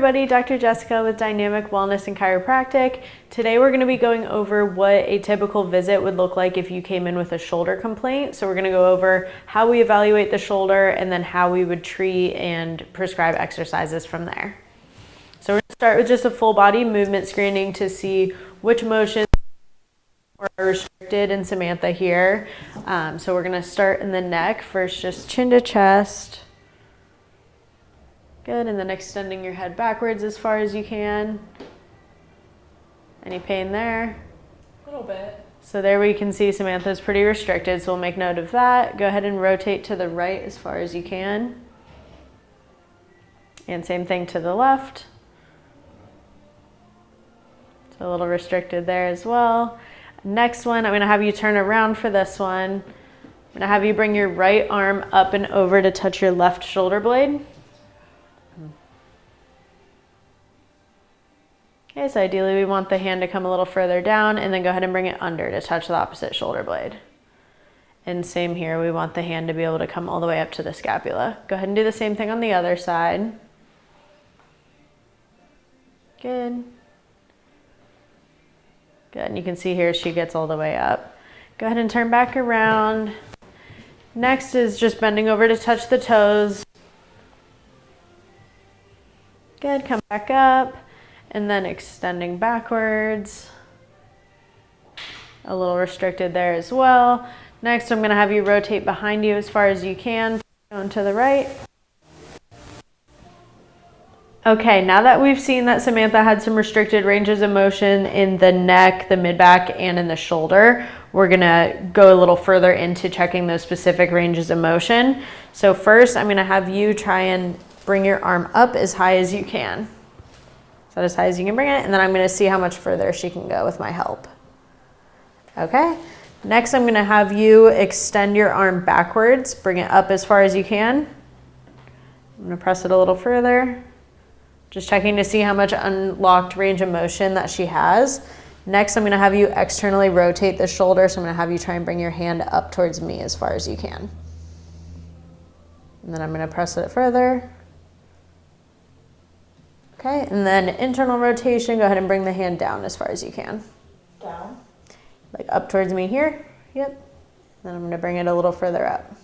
everybody, Dr. Jessica with Dynamic Wellness and Chiropractic. Today we're going to be going over what a typical visit would look like if you came in with a shoulder complaint. So we're going to go over how we evaluate the shoulder and then how we would treat and prescribe exercises from there. So we're going to start with just a full body movement screening to see which motions are restricted in Samantha here. So we're going to start in the neck. First, just chin to chest. Good, and then extending your head backwards as far as you can. Any pain there? A little bit. So there we can see Samantha's pretty restricted, so we'll make note of that. Go ahead and rotate to the right as far as you can. And same thing to the left. So a little restricted there as well. Next one, I'm going to have you turn around for this one. I'm going to have you bring your right arm up and over to touch your left shoulder blade. Okay, so ideally we want the hand to come a little further down and then go ahead and bring it under to touch the opposite shoulder blade. And same here, we want the hand to be able to come all the way up to the scapula. Go ahead and do the same thing on the other side. Good. Good, and you can see here she gets all the way up. Go ahead and turn back around. Next is just bending over to touch the toes. Good, come back up. And then extending backwards. A little restricted there as well. Next, I'm going to have you rotate behind you as far as you can, going to the right. Okay, now that we've seen that Samantha had some restricted ranges of motion in the neck, the mid-back, and in the shoulder, we're going to go a little further into checking those specific ranges of motion. So first, I'm going to have you try and bring your arm up as high as you can. So as high as you can bring it, and then I'm going to see how much further she can go with my help. Okay, next I'm going to have you extend your arm backwards, bring it up as far as you can. I'm going to press it a little further. Just checking to see how much unlocked range of motion that she has. Next, I'm going to have you externally rotate the shoulder, so I'm going to have you try and bring your hand up towards me as far as you can. And then I'm going to press it further. Okay, and then internal rotation, go ahead and bring the hand down as far as you can. Down? Like up towards me here, yep. Then I'm gonna bring it a little further up.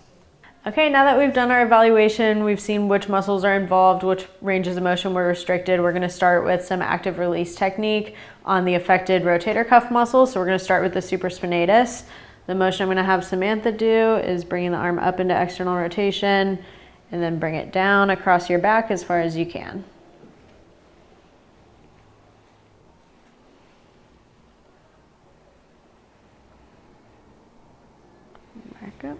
Okay, now that we've done our evaluation, we've seen which muscles are involved, which ranges of motion were restricted. We're gonna start with some active release technique on the affected rotator cuff muscles. So we're gonna start with the supraspinatus. The motion I'm gonna have Samantha do is bringing the arm up into external rotation and then bring it down across your back as far as you can. Back up.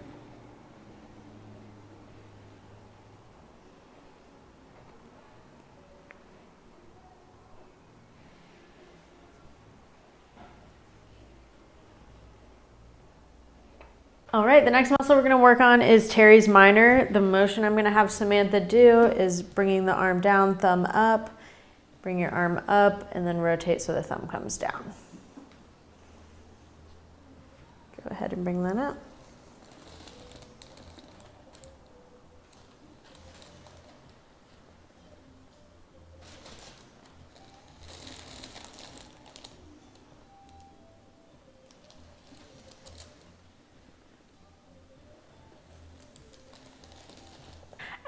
All right, the next muscle we're going to work on is teres minor. The motion I'm going to have Samantha do is bringing the arm down, thumb up, bring your arm up, and then rotate so the thumb comes down. Go ahead and bring that up.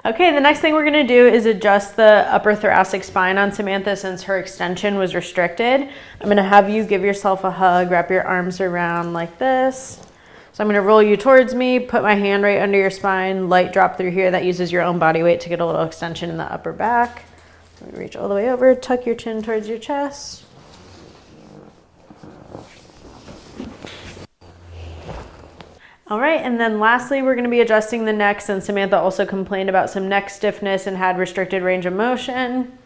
Okay, the next thing we're gonna do is adjust the upper thoracic spine on Samantha since her extension was restricted. I'm gonna have you give yourself a hug, wrap your arms around like this. So I'm gonna roll you towards me, put my hand right under your spine, light drop through here. That uses your own body weight to get a little extension in the upper back. So reach all the way over, tuck your chin towards your chest. All right, and then lastly, we're gonna be adjusting the neck since Samantha also complained about some neck stiffness and had restricted range of motion.